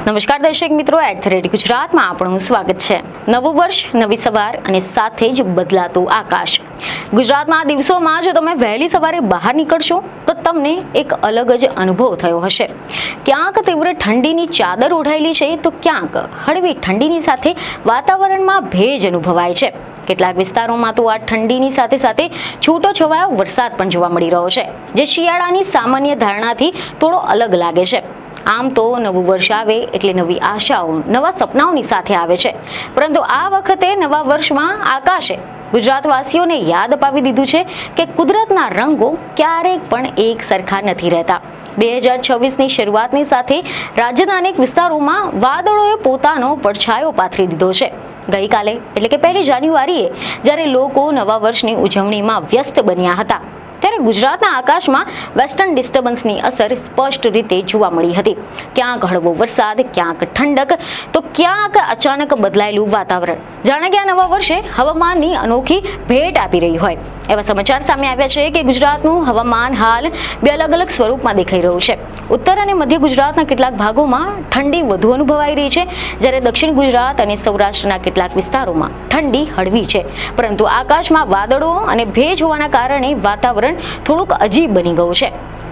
નમસ્કાર દર્શક મિત્રો, @ગુજરાતમાં આપણું સ્વાગત છે। નવું વર્ષ, નવી સવાર અને સાથે જ બદલાતું આકાશ। ગુજરાતમાં આ દિવસોમાં જો તમે વહેલી સવારે બહાર નીકળશો તો તમને એક અલગ જ અનુભવ થયો હશે। ક્યાંક તીવ્ર ઠંડીની ચાદર ઓઢાયેલી છે તો ક્યાંક હળવી ઠંડીની સાથે વાતાવરણમાં ભેજ અનુભવાય છે। કેટલાક વિસ્તારોમાં તો આ ઠંડીની સાથે સાથે છૂટો છવાયો વરસાદ પણ જોવા મળી રહ્યો છે, જે શિયાળાની સામાન્ય ધારણાથી થોડો અલગ લાગે છે। આમ તો નવું વર્ષ આવે એટલે નવી આશાઓ, નવા સપનાઓની સાથે આવે છે, પરંતુ આ વખતે નવા વર્ષમાં આકાશે ગુજરાતવાસીઓને યાદ અપાવી દીધું છે કે કુદરતના રંગો ક્યારેક પણ એક સરખા નથી રહેતા। 2026ની શરૂઆતની સાથે રાજ્યના અનેક વિસ્તારોમાં વાદળોએ પોતાનો પડછાયો પાથરી દીધો છે। ગઈકાલે એટલે કે 1 જાન્યુઆરીએ જ્યારે લોકો નવા વર્ષની ઉજવણીમાં વ્યસ્ત બન્યા હતા, ત્યારે ગુજરાતના આકાશમાં વેસ્ટર્ન ડિસ્ટર્બન્સની અસર સ્પષ્ટ રીતે જોવા મળી હતી। ક્યાંક હળવો વરસાદ, ક્યાંક ઠંડક, તો ક્યાંક અચાનક બદલાયેલું વાતાવરણ, જાણે કે આ નવા વર્ષે હવામાનની અનોખી ભેટ આપી રહી હોય એવા સમાચાર સામે આવ્યા છે કે ગુજરાતનું હવામાન હાલ 2 અલગ સ્વરૂપમાં દેખાઈ રહ્યું છે। ઉત્તર અને મધ્ય ગુજરાતના કેટલાક ભાગોમાં ઠંડી વધુ અનુભવાઈ રહી છે, જ્યારે દક્ષિણ ગુજરાત અને સૌરાષ્ટ્રના કેટલાક વિસ્તારોમાં ઠંડી હળવી છે, પરંતુ આકાશમાં વાદળો અને ભેજ હોવાના કારણે વાતાવરણ થોડુંક અજીબ બની ગયું છે।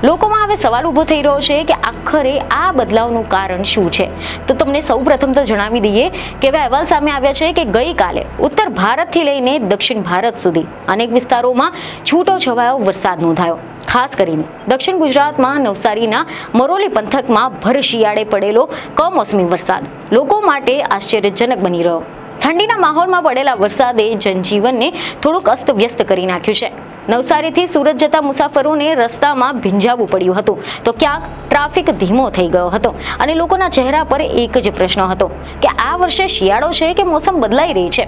લોકોમાં હવે સવાલ ઉભો થઈ રહ્યો છે કે આખરે આ બદલાવનું કારણ શું છે? તો તમને સૌપ્રથમ તો જણાવી દઈએ કે એવા અહેવાલ સામે આવ્યા છે કે ગઈકાલે ઉત્તર ભારતથી લઈને દક્ષિણ ભારત સુધી અનેક વિસ્તારોમાં છૂટો છવાયો વરસાદ નોંધાયો। ખાસ કરીને દક્ષિણ ગુજરાતમાં નવસારીના મરોલી પંથકમાં ભર શિયાળે પડેલો કમોસમી વરસાદ લોકો માટે આશ્ચર્યજનક બની રહ્યો। ઠંડીના માહોલમાં પડેલા વરસાદે જનજીવનને થોડુંક અસ્તવ્યસ્ત કરી નાખ્યું છે। નવસારીથી સુરત જતા મુસાફરોને રસ્તામાં ભીંજાવવું પડ્યું હતું, તો ક્યાંક ટ્રાફિક ધીમો થઈ ગયો હતો અને લોકોના ચહેરા પર એક જ પ્રશ્ન હતો કે આ વર્ષે શિયાળો છે કે મોસમ બદલાઈ રહી છે?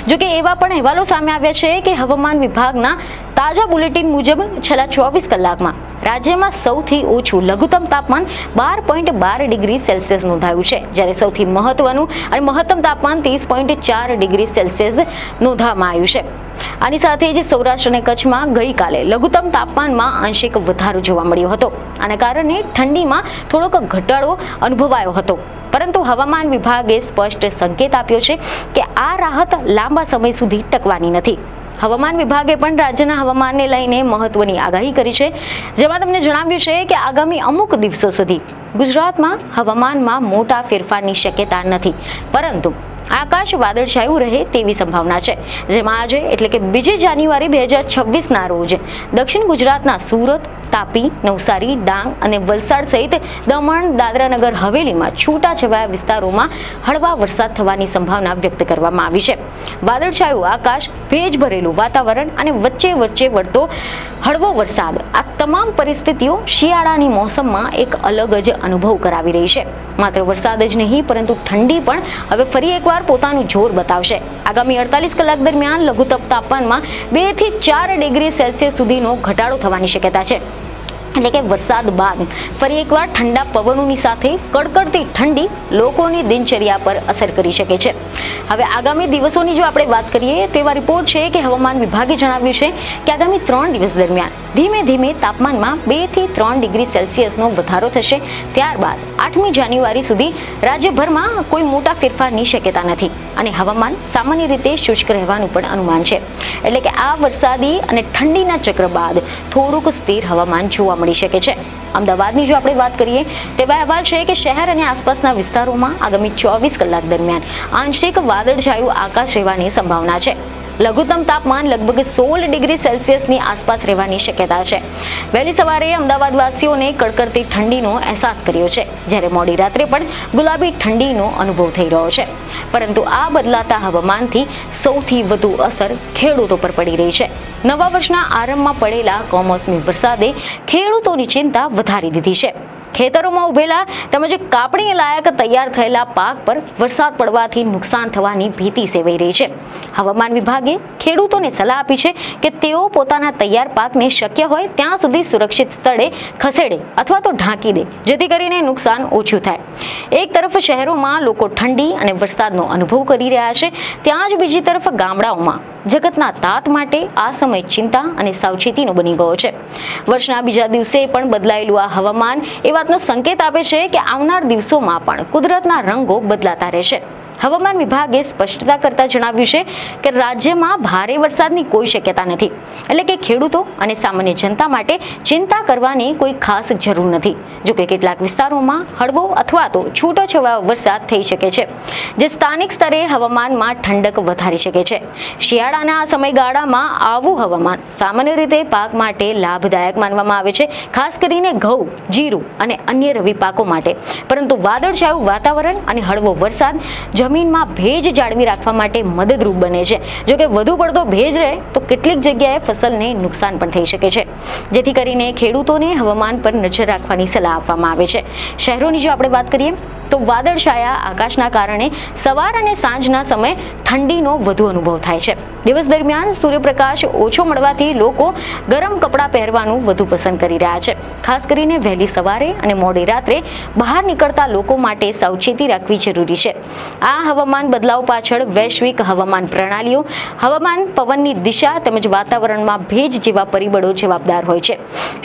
જોકે એવા પણ અહેવાલો સામે આવ્યા છે કે હવામાન વિભાગના તાજા બુલેટિન મુજબ છેલ્લા 24 કલાકમાં રાજ્યમાં સૌથી ઓછું લઘુત્તમ તાપમાન 12.12 ડિગ્રી સેલ્સિયસ નોંધાયું છે, જ્યારે સૌથી મહત્વનું અને મહત્તમ તાપમાન 30.4 ડિગ્રી સેલ્સિયસ નોંધવામાં આવ્યું છે। આની સાથે જ સૌરાષ્ટ્ર અને કચ્છમાં ગઈકાલે લઘુત્તમ તાપમાનમાં આંશિક વધારો જોવા મળ્યો હતો। આના કારણે ઠંડીમાં થોડોક ઘટાડો અનુભવાયો હતો, પરંતુ હવામાન વિભાગે સ્પષ્ટ સંકેત આપ્યો છે કે આ રાહત લાંબા સમય સુધી ટકવાની નથી। હવામાન વિભાગે પણ રાજ્યના હવામાનને લઈને મહત્વની આગાહી કરી છે, જેમાં તમને જણાવ્યું છે કે આગામી અમુક દિવસો સુધી ગુજરાતમાં હવામાનમાં મોટા ફેરફારની શક્યતા નથી, પરંતુ આકાશ વાદળછાયું રહે તેવી સંભાવના છે। જેમાં આજે એટલે કે 2 જાન્યુઆરી 2026ના રોજ દક્ષિણ ગુજરાતના સુરત, તાપી, નવસારી, ડાંગ અને વલસાડ સહિત દમણ, દાદરા નગર હવેલીમાં છૂટાછવાયા વિસ્તારોમાં હળવા વરસાદ થવાની સંભાવના વ્યક્ત કરવામાં આવી છે। વાદળછાયું આકાશ, ભેજ ભરેલું વાતાવરણ અને વચ્ચે વળતો હળવો વરસાદ, આ તમામ પરિસ્થિતિઓ શિયાળાની મોસમમાં એક અલગ જ અનુભવ કરાવી રહી છે। માત્ર વરસાદ જ નહીં, પરંતુ ઠંડી પણ હવે ફરી એકવાર પોતાનું જોર બતાવશે। આગામી 48 કલાક દરમિયાન લઘુત્તમ તાપમાનમાં 2 થી 4 ડિગ્રી સેલ્સિયસ સુધીનો ઘટાડો થવાની શક્યતા છે। એટલે કે વરસાદ બાદ ફરી એકવાર ઠંડા પવનોની સાથે કડકડતી ઠંડી લોકોની દિનચર્યા પર અસર કરી શકે છે। હવે આગામી દિવસોની જો આપણે વાત કરીએ તો એવા રિપોર્ટ છે કે હવામાન વિભાગે જણાવ્યું છે કે આગામી 3 દિવસ દરમિયાન ધીમે ધીમે તાપમાનમાં 2 થી 3 ડિગ્રી સેલ્સિયસનો વધારો થશે। ત્યારબાદ 8મી જાન્યુઆરી સુધી રાજ્યભરમાં કોઈ મોટા ફેરફારની શક્યતા નથી અને હવામાન સામાન્ય રીતે શુષ્ક રહેવાનું પણ અનુમાન છે। એટલે કે આ વરસાદી અને ઠંડીના ચક્ર બાદ થોડુંક સ્થિર હવામાન જોવા મળી શકે છે। અમદાવાદની જો આપણે વાત કરીએ તેવા અહેવાલ છે કે શહેર અને આસપાસના વિસ્તારોમાં આગામી 24 કલાક દરમિયાન આંશિક વાદળછાયું આકાશ રહેવાની સંભાવના છે। લઘુત્તમ તાપમાન લગભગ 16 ડિગ્રી સેલ્સિયસની આસપાસ રહેવાની શક્યતા છે। વહેલી સવારે અમદાવાદ વાસીઓને કડકડતી ઠંડીનો અહેસાસ કર્યો છે, જ્યારે મોડી રાત્રે પણ ગુલાબી ઠંડીનો અનુભવ થઈ રહ્યો છે। પરંતુ આ બદલાતા હવામાનથી સૌથી વધુ અસર ખેડૂતો પર પડી રહી છે। નવા વર્ષના આરંભમાં પડેલા કમોસમી વરસાદે ખેડૂતોની ચિંતા વધારી દીધી છે। ખેતરોમાં ઉભેલા તેમજ કાપણી લાયક તૈયાર થયેલા પાક પર વરસાદ પડવાથી નુકસાન થવાની ભીતિ સેવાઈ રહી છે। હવામાન વિભાગે ખેડૂતોને સલાહ આપી છે કે તેઓ પોતાના તૈયાર પાકને શક્ય હોય ત્યાં સુધી સુરક્ષિત સ્થળે ખસેડે અથવા તો ઢાંકી દે, જેથી કરીને નુકસાન ઓછું થાય। એક તરફ શહેરોમાં લોકો ઠંડી અને વરસાદનો અનુભવ કરી રહ્યા છે, ત્યાં જ બીજી તરફ ગામડાઓમાં જગતના તાત માટે આ સમય ચિંતા અને સાવચેતીનો બની ગયો છે. વર્ષના બીજા દિવસે પણ બદલાયેલું આ હવામાન એ વાતનો સંકેત આપે છે કે આવનાર દિવસોમાં પણ કુદરતના રંગો બદલાતા રહેશે. હવામાન વિભાગે સ્પષ્ટતા કરતા જણાવ્યું છે કે રાજ્યમાં ભારે વરસાદની કોઈ શક્યતા નથી, એટલે કે ખેડૂતો અને સામાન્ય જનતા માટે ચિંતા કરવાની કોઈ ખાસ જરૂર નથી. જો કે કેટલાક વિસ્તારોમાં હળવો અથવા તો છૂટોછવાયો વરસાદ થઈ શકે છે, જે સ્થાનિક સ્તરે હવામાનમાં ઠંડક વધારી શકે છે. શિયાળાના આ સમયગાળામાં આવું હવામાન સામાન્ય રીતે પાક માટે લાભદાયક માનવામાં આવે છે, ખાસ કરીને ઘઉં, જીરું અને અન્ય રવિ પાકો માટે. પરંતુ વાદળછાયું વાતાવરણ અને હળવો વરસાદ જમીનમાં ભેજ જાળવી રાખવા માટે મદદરૂપ બને છે. જો કે વધુ પડતો ભેજ રહે તો કેટલીક જગ્યાએ ફસલને નુકસાન પણ થઈ શકે છે, જેથી કરીને ખેડૂતોને હવામાન પર નજર રાખવાની સલાહ આપવામાં આવે છે. શહેરોની જો આપણે વાત કરીએ તો વાદળછાયા આકાશના કારણે સવાર અને સાંજના સમયે ઠંડીનો વધુ અનુભવ થાય છે. દિવસ દરમિયાન સૂર્યપ્રકાશ ઓછો મળવાથી લોકો ગરમ કપડાં પહેરવાનું વધુ પસંદ કરી રહ્યા છે. ખાસ કરીને વહેલી સવારે અને મોડી રાત્રે બહાર નીકળતા લોકો માટે સાવચેતી રાખવી જરૂરી છે. આ હવામાન બદલાવ પાછળ વૈશ્વિક હવામાન પ્રણાલીઓ, હવામાન, પવનની દિશા તેમજ વાતાવરણમાં ભેજ જેવા પરિબળો જવાબદાર હોય છે.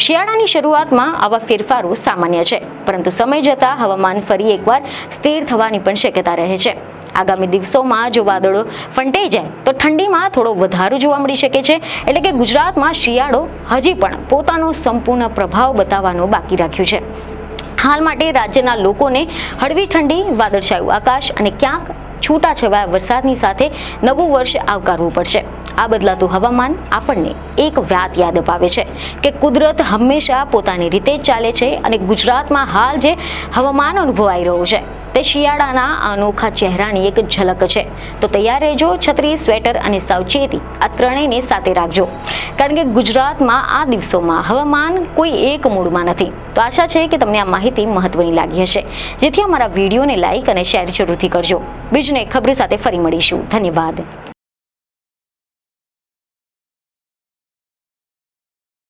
શિયાળાની શરૂઆતમાં આવા ફેરફારો સામાન્ય છે, પરંતુ સમય જતાં હવામાન ફરી એકવાર સ્થિર થવાની પણ શક્યતા રહે છે. આગામી દિવસોમાં જો વાદળો ફંટાઈ જાય તો ઠંડીમાં થોડો વધારો જોવા મળી શકે છે. એટલે કે ગુજરાતમાં શિયાળો હજી પણ પોતાનો સંપૂર્ણ પ્રભાવ બતાવવાનો બાકી રાખ્યું છે. હાલ માટે રાજ્યના લોકોને હળવી ઠંડી, વાદળછાયું આકાશ અને ક્યાંક છૂટાછવાયા વરસાદની સાથે નવું વર્ષ આવકારવું પડશે. આ બદલાતું હવામાન આપણને એક વાત યાદ અપાવે છે કે કુદરત હંમેશા પોતાની રીતે જ ચાલે છે અને ગુજરાતમાં હાલ જે હવામાન અનુભવાઈ રહ્યું છે તે શિયાળાના અનોખા ચહેરાની એક ઝલક છે. તો તૈયાર રહેજો, છત્રી, સ્વેટર અને સાવચેતી આ ત્રણેયને સાથે રાખજો, કારણ કે ગુજરાતમાં આ દિવસોમાં હવામાન કોઈ એક મૂડમાં નથી. તો આશા છે કે તમને આ માહિતી મહત્વની લાગી હશે, જેથી અમારા વિડીયોને લાઈક અને શેર જરૂરથી કરજો. બીજને ખબર સાથે ફરી મળીશું. ધન્યવાદ.